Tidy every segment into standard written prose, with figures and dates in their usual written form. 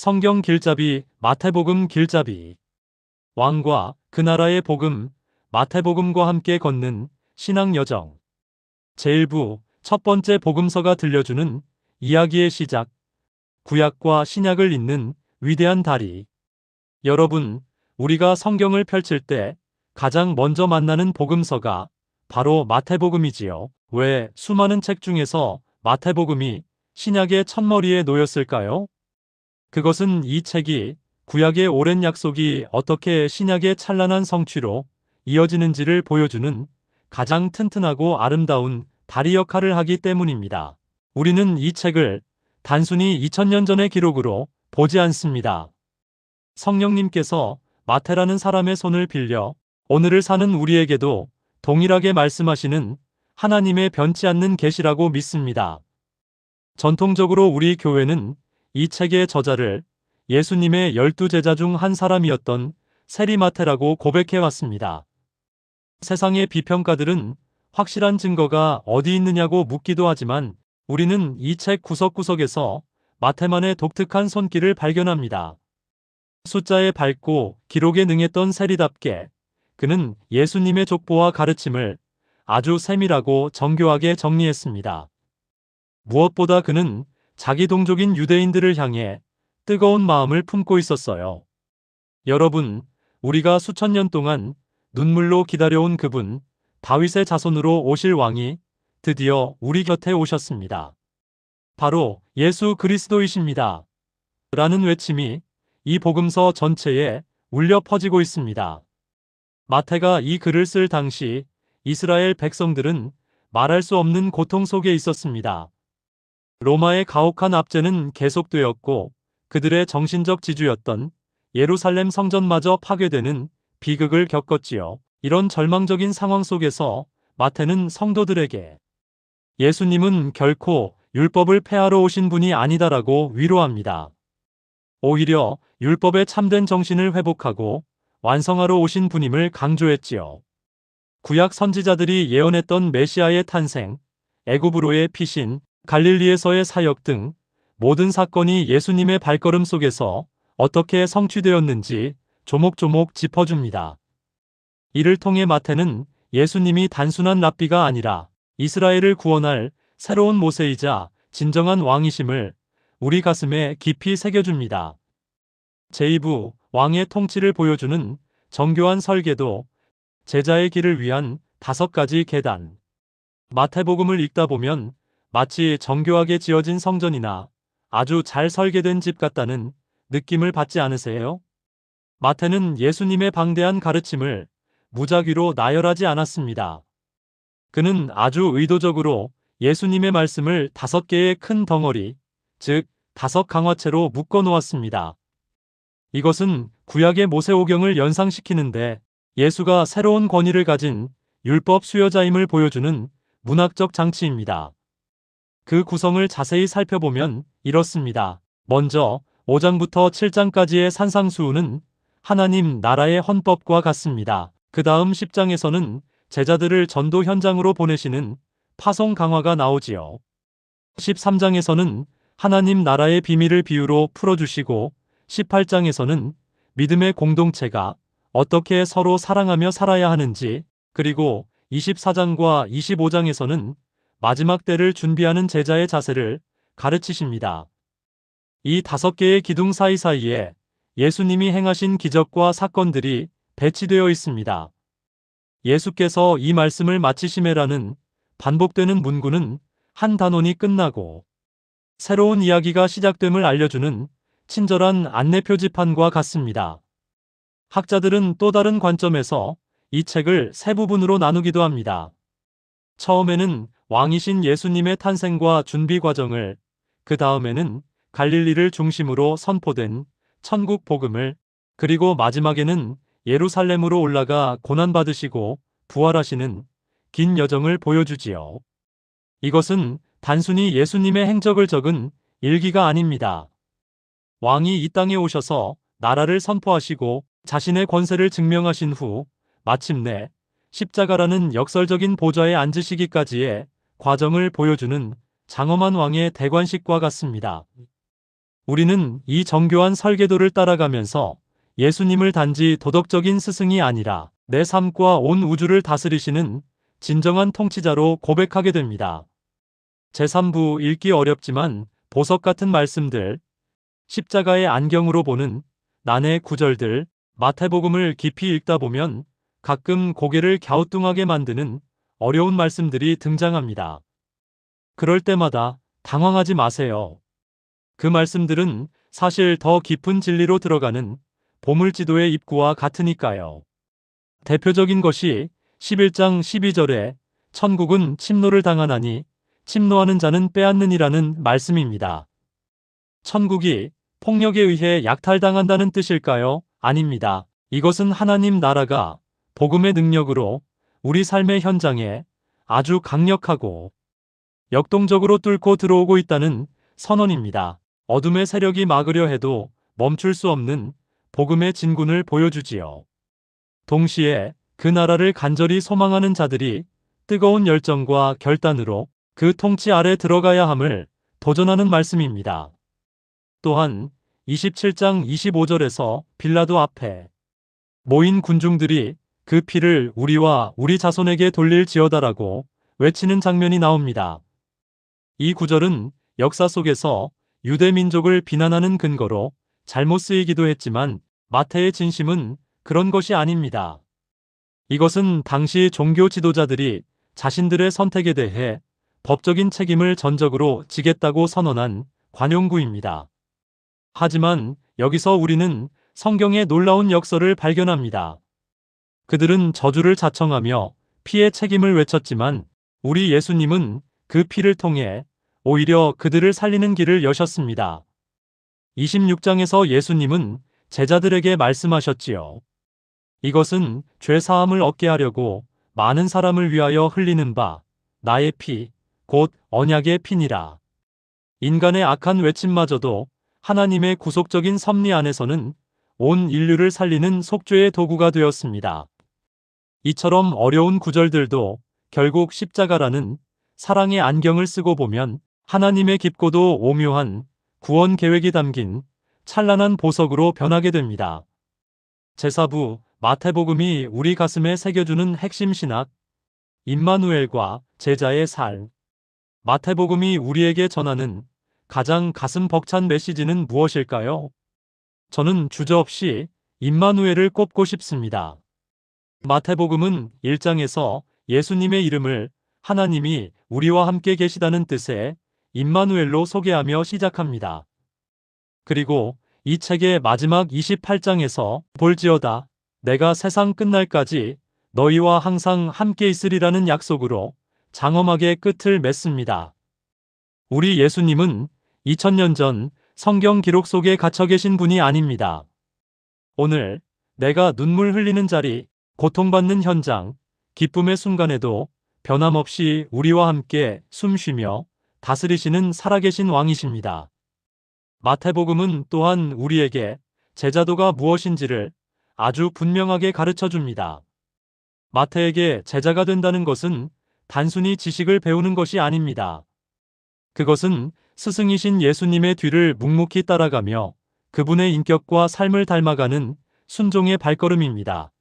성경 길잡이 마태복음 길잡이 왕과 그 나라의 복음 마태복음과 함께 걷는 신앙 여정 제1부 첫 번째 복음서가 들려주는 이야기의 시작 구약과 신약을 잇는 위대한 다리 여러분, 우리가 성경을 펼칠 때 가장 먼저 만나는 복음서가 바로 마태복음이지요. 왜 수많은 책 중에서 마태복음이 신약의 첫머리에 놓였을까요? 그것은 이 책이 구약의 오랜 약속이 어떻게 신약의 찬란한 성취로 이어지는지를 보여주는 가장 튼튼하고 아름다운 다리 역할을 하기 때문입니다. 우리는 이 책을 단순히 2000년 전의 기록으로 보지 않습니다. 성령님께서 마태라는 사람의 손을 빌려 오늘을 사는 우리에게도 동일하게 말씀하시는 하나님의 변치 않는 계시라고 믿습니다. 전통적으로 우리 교회는 이 책의 저자를 예수님의 12제자 중 한 사람이었던 세리마태라고 고백해왔습니다. 세상의 비평가들은 확실한 증거가 어디 있느냐고 묻기도 하지만 우리는 이 책 구석구석에서 마태만의 독특한 손길을 발견합니다. 숫자에 밝고 기록에 능했던 세리답게 그는 예수님의 족보와 가르침을 아주 세밀하고 정교하게 정리했습니다. 무엇보다 그는 자기 동족인 유대인들을 향해 뜨거운 마음을 품고 있었어요. 여러분, 우리가 수천 년 동안 눈물로 기다려온 그분, 다윗의 자손으로 오실 왕이 드디어 우리 곁에 오셨습니다. 바로 예수 그리스도이십니다. 라는 외침이 이 복음서 전체에 울려 퍼지고 있습니다. 마태가 이 글을 쓸 당시 이스라엘 백성들은 말할 수 없는 고통 속에 있었습니다. 로마의 가혹한 압제는 계속되었고 그들의 정신적 지주였던 예루살렘 성전마저 파괴되는 비극을 겪었지요. 이런 절망적인 상황 속에서 마태는 성도들에게 예수님은 결코 율법을 폐하러 오신 분이 아니다라고 위로합니다. 오히려 율법의 참된 정신을 회복하고 완성하러 오신 분임을 강조했지요. 구약 선지자들이 예언했던 메시아의 탄생, 애굽으로의 피신, 갈릴리에서의 사역 등 모든 사건이 예수님의 발걸음 속에서 어떻게 성취되었는지 조목조목 짚어줍니다. 이를 통해 마태는 예수님이 단순한 랍비가 아니라 이스라엘을 구원할 새로운 모세이자 진정한 왕이심을 우리 가슴에 깊이 새겨줍니다. 제2부 왕의 통치를 보여주는 정교한 설계도 제자의 길을 위한 5가지 계단 마태복음을 읽다 보면 마치 정교하게 지어진 성전이나 아주 잘 설계된 집 같다는 느낌을 받지 않으세요? 마태는 예수님의 방대한 가르침을 무작위로 나열하지 않았습니다. 그는 아주 의도적으로 예수님의 말씀을 5개의 큰 덩어리, 즉 5강화체로 묶어 놓았습니다. 이것은 구약의 모세오경을 연상시키는데 예수가 새로운 권위를 가진 율법 수여자임을 보여주는 문학적 장치입니다. 그 구성을 자세히 살펴보면 이렇습니다. 먼저 5장부터 7장까지의 산상수훈은 하나님 나라의 헌법과 같습니다. 그 다음 10장에서는 제자들을 전도 현장으로 보내시는 파송 강화가 나오지요. 13장에서는 하나님 나라의 비밀을 비유로 풀어주시고 18장에서는 믿음의 공동체가 어떻게 서로 사랑하며 살아야 하는지, 그리고 24장과 25장에서는 마지막 때를 준비하는 제자의 자세를 가르치십니다. 이 5개의 기둥 사이사이에 예수님이 행하신 기적과 사건들이 배치되어 있습니다. 예수께서 이 말씀을 마치시매라는 반복되는 문구는 한 단원이 끝나고 새로운 이야기가 시작됨을 알려주는 친절한 안내 표지판과 같습니다. 학자들은 또 다른 관점에서 이 책을 세 부분으로 나누기도 합니다. 처음에는 왕이신 예수님의 탄생과 준비 과정을, 그 다음에는 갈릴리를 중심으로 선포된 천국 복음을, 그리고 마지막에는 예루살렘으로 올라가 고난받으시고 부활하시는 긴 여정을 보여주지요. 이것은 단순히 예수님의 행적을 적은 일기가 아닙니다. 왕이 이 땅에 오셔서 나라를 선포하시고 자신의 권세를 증명하신 후 마침내 십자가라는 역설적인 보좌에 앉으시기까지의 과정을 보여주는 장엄한 왕의 대관식과 같습니다. 우리는 이 정교한 설계도를 따라가면서 예수님을 단지 도덕적인 스승이 아니라 내 삶과 온 우주를 다스리시는 진정한 통치자로 고백하게 됩니다. 제3부 읽기 어렵지만 보석 같은 말씀들, 십자가의 안경으로 보는 난해의 구절들, 마태복음을 깊이 읽다 보면 가끔 고개를 갸우뚱하게 만드는 어려운 말씀들이 등장합니다. 그럴 때마다 당황하지 마세요. 그 말씀들은 사실 더 깊은 진리로 들어가는 보물지도의 입구와 같으니까요. 대표적인 것이 11장 12절에 천국은 침노를 당하나니 침노하는 자는 빼앗느니라는 말씀입니다. 천국이 폭력에 의해 약탈당한다는 뜻일까요? 아닙니다. 이것은 하나님 나라가 복음의 능력으로 우리 삶의 현장에 아주 강력하고 역동적으로 뚫고 들어오고 있다는 선언입니다. 어둠의 세력이 막으려 해도 멈출 수 없는 복음의 진군을 보여주지요. 동시에 그 나라를 간절히 소망하는 자들이 뜨거운 열정과 결단으로 그 통치 아래 들어가야 함을 도전하는 말씀입니다. 또한 27장 25절에서 빌라도 앞에 모인 군중들이 그 피를 우리와 우리 자손에게 돌릴지어다라고 외치는 장면이 나옵니다. 이 구절은 역사 속에서 유대 민족을 비난하는 근거로 잘못 쓰이기도 했지만 마태의 진심은 그런 것이 아닙니다. 이것은 당시 종교 지도자들이 자신들의 선택에 대해 법적인 책임을 전적으로 지겠다고 선언한 관용구입니다. 하지만 여기서 우리는 성경의 놀라운 역설을 발견합니다. 그들은 저주를 자청하며 피의 책임을 외쳤지만 우리 예수님은 그 피를 통해 오히려 그들을 살리는 길을 여셨습니다. 26장에서 예수님은 제자들에게 말씀하셨지요. 이것은 죄 사함을 얻게 하려고 많은 사람을 위하여 흘리는 바 나의 피, 곧 언약의 피니라. 인간의 악한 외침마저도 하나님의 구속적인 섭리 안에서는 온 인류를 살리는 속죄의 도구가 되었습니다. 이처럼 어려운 구절들도 결국 십자가라는 사랑의 안경을 쓰고 보면 하나님의 깊고도 오묘한 구원 계획이 담긴 찬란한 보석으로 변하게 됩니다. 제4부 마태복음이 우리 가슴에 새겨주는 핵심 신학, 임마누엘과 제자의 삶. 마태복음이 우리에게 전하는 가장 가슴 벅찬 메시지는 무엇일까요? 저는 주저없이 임마누엘을 꼽고 싶습니다. 마태복음은 1장에서 예수님의 이름을 하나님이 우리와 함께 계시다는 뜻의 임마누엘로 소개하며 시작합니다. 그리고 이 책의 마지막 28장에서 볼지어다 내가 세상 끝날까지 너희와 항상 함께 있으리라는 약속으로 장엄하게 끝을 맺습니다. 우리 예수님은 2000년 전 성경 기록 속에 갇혀 계신 분이 아닙니다. 오늘 내가 눈물 흘리는 자리, 고통받는 현장, 기쁨의 순간에도 변함없이 우리와 함께 숨쉬며 다스리시는 살아계신 왕이십니다. 마태복음은 또한 우리에게 제자도가 무엇인지를 아주 분명하게 가르쳐 줍니다. 마태에게 제자가 된다는 것은 단순히 지식을 배우는 것이 아닙니다. 그것은 스승이신 예수님의 뒤를 묵묵히 따라가며 그분의 인격과 삶을 닮아가는 순종의 발걸음입니다.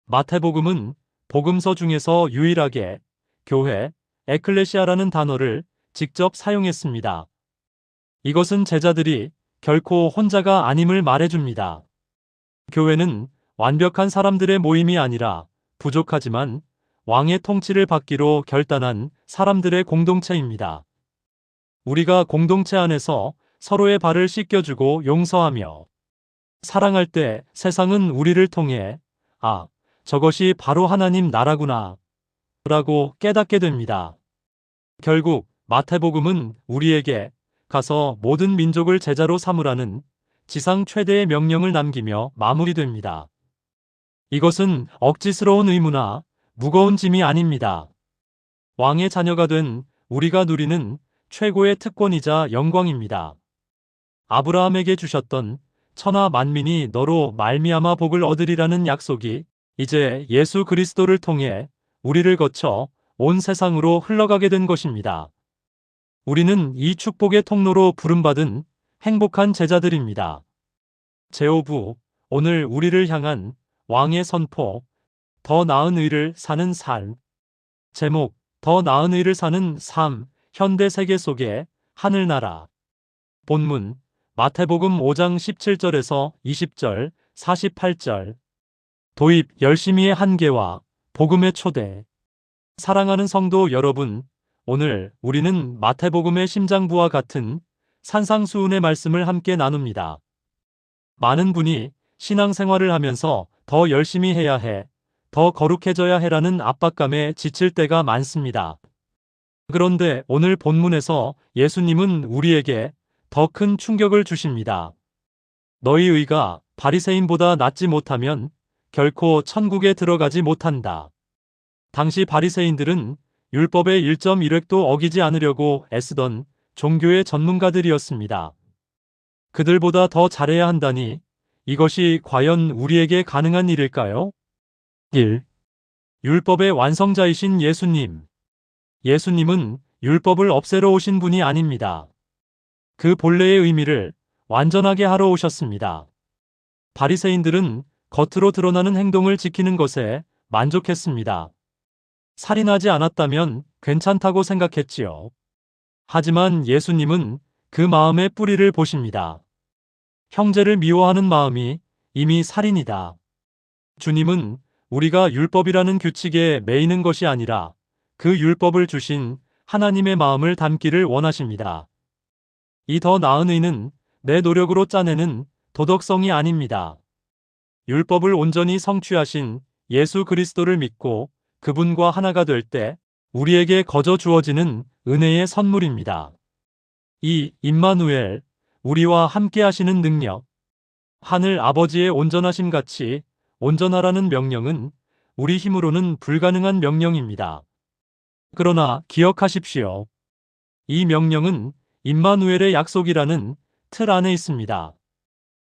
마태복음은 복음서 중에서 유일하게 교회, 에클레시아라는 단어를 직접 사용했습니다. 이것은 제자들이 결코 혼자가 아님을 말해줍니다. 교회는 완벽한 사람들의 모임이 아니라 부족하지만 왕의 통치를 받기로 결단한 사람들의 공동체입니다. 우리가 공동체 안에서 서로의 발을 씻겨주고 용서하며 사랑할 때 세상은 우리를 통해 아, 저것이 바로 하나님 나라구나 라고 깨닫게 됩니다. 결국 마태복음은 우리에게 가서 모든 민족을 제자로 삼으라는 지상 최대의 명령을 남기며 마무리됩니다. 이것은 억지스러운 의무나 무거운 짐이 아닙니다. 왕의 자녀가 된 우리가 누리는 최고의 특권이자 영광입니다. 아브라함에게 주셨던 천하 만민이 너로 말미암아 복을 얻으리라는 약속이 이제 예수 그리스도를 통해 우리를 거쳐 온 세상으로 흘러가게 된 것입니다. 우리는 이 축복의 통로로 부름받은 행복한 제자들입니다. 제5부 오늘 우리를 향한 왕의 선포 더 나은 의를 사는 삶 제목 더 나은 의를 사는 삶 현대 세계 속의 하늘나라 본문 마태복음 5장 17절에서 20절 48절 도입 열심히의 한계와 복음의 초대 사랑하는 성도 여러분, 오늘 우리는 마태복음의 심장부와 같은 산상수훈의 말씀을 함께 나눕니다. 많은 분이 신앙생활을 하면서 더 열심히 해야 해, 더 거룩해져야 해라는 압박감에 지칠 때가 많습니다. 그런데 오늘 본문에서 예수님은 우리에게 더 큰 충격을 주십니다. 너희 의가 바리새인보다 낫지 못하면 결코 천국에 들어가지 못한다. 당시 바리새인들은 율법의 1.1획도 어기지 않으려고 애쓰던 종교의 전문가들이었습니다. 그들보다 더 잘해야 한다니 이것이 과연 우리에게 가능한 일일까요? 1. 율법의 완성자이신 예수님. 예수님은 율법을 없애러 오신 분이 아닙니다. 그 본래의 의미를 완전하게 하러 오셨습니다. 바리새인들은 겉으로 드러나는 행동을 지키는 것에 만족했습니다. 살인하지 않았다면 괜찮다고 생각했지요. 하지만 예수님은 그 마음의 뿌리를 보십니다. 형제를 미워하는 마음이 이미 살인이다. 주님은 우리가 율법이라는 규칙에 매이는 것이 아니라 그 율법을 주신 하나님의 마음을 담기를 원하십니다. 이 더 나은 의는 내 노력으로 짜내는 도덕성이 아닙니다. 율법을 온전히 성취하신 예수 그리스도를 믿고 그분과 하나가 될 때 우리에게 거저 주어지는 은혜의 선물입니다. 2. 임마누엘, 우리와 함께 하시는 능력. 하늘 아버지의 온전하심 같이 온전하라는 명령은 우리 힘으로는 불가능한 명령입니다. 그러나 기억하십시오. 이 명령은 임마누엘의 약속이라는 틀 안에 있습니다.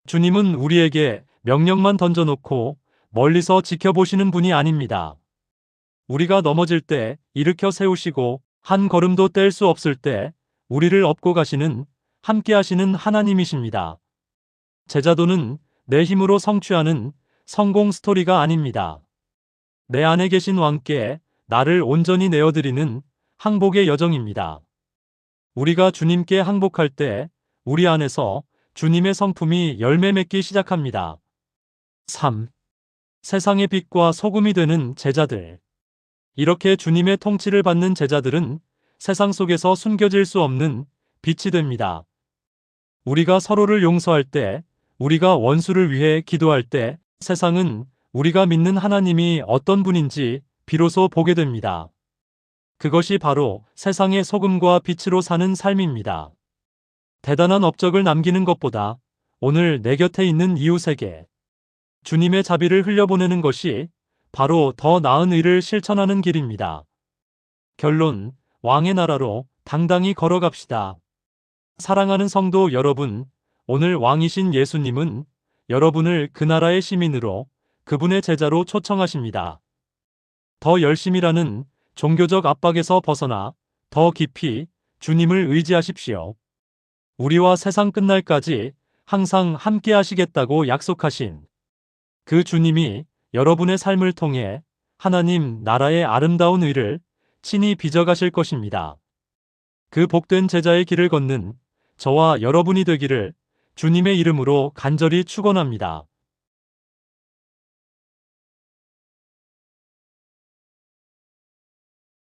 주님은 우리에게 명령만 던져놓고 멀리서 지켜보시는 분이 아닙니다. 우리가 넘어질 때 일으켜 세우시고 한 걸음도 뗄 수 없을 때 우리를 업고 가시는 함께 하시는 하나님이십니다. 제자도는 내 힘으로 성취하는 성공 스토리가 아닙니다. 내 안에 계신 왕께 나를 온전히 내어드리는 항복의 여정입니다. 우리가 주님께 항복할 때 우리 안에서 주님의 성품이 열매 맺기 시작합니다. 3. 세상의 빛과 소금이 되는 제자들. 이렇게 주님의 통치를 받는 제자들은 세상 속에서 숨겨질 수 없는 빛이 됩니다. 우리가 서로를 용서할 때, 우리가 원수를 위해 기도할 때 세상은 우리가 믿는 하나님이 어떤 분인지 비로소 보게 됩니다. 그것이 바로 세상의 소금과 빛으로 사는 삶입니다. 대단한 업적을 남기는 것보다 오늘 내 곁에 있는 이웃에게 주님의 자비를 흘려보내는 것이 바로 더 나은 의를 실천하는 길입니다. 결론, 왕의 나라로 당당히 걸어갑시다. 사랑하는 성도 여러분, 오늘 왕이신 예수님은 여러분을 그 나라의 시민으로 그분의 제자로 초청하십니다. 더 열심이라는 종교적 압박에서 벗어나 더 깊이 주님을 의지하십시오. 우리와 세상 끝날까지 항상 함께 하시겠다고 약속하신 그 주님이 여러분의 삶을 통해 하나님 나라의 아름다운 의를 친히 빚어가실 것입니다. 그 복된 제자의 길을 걷는 저와 여러분이 되기를 주님의 이름으로 간절히 축원합니다.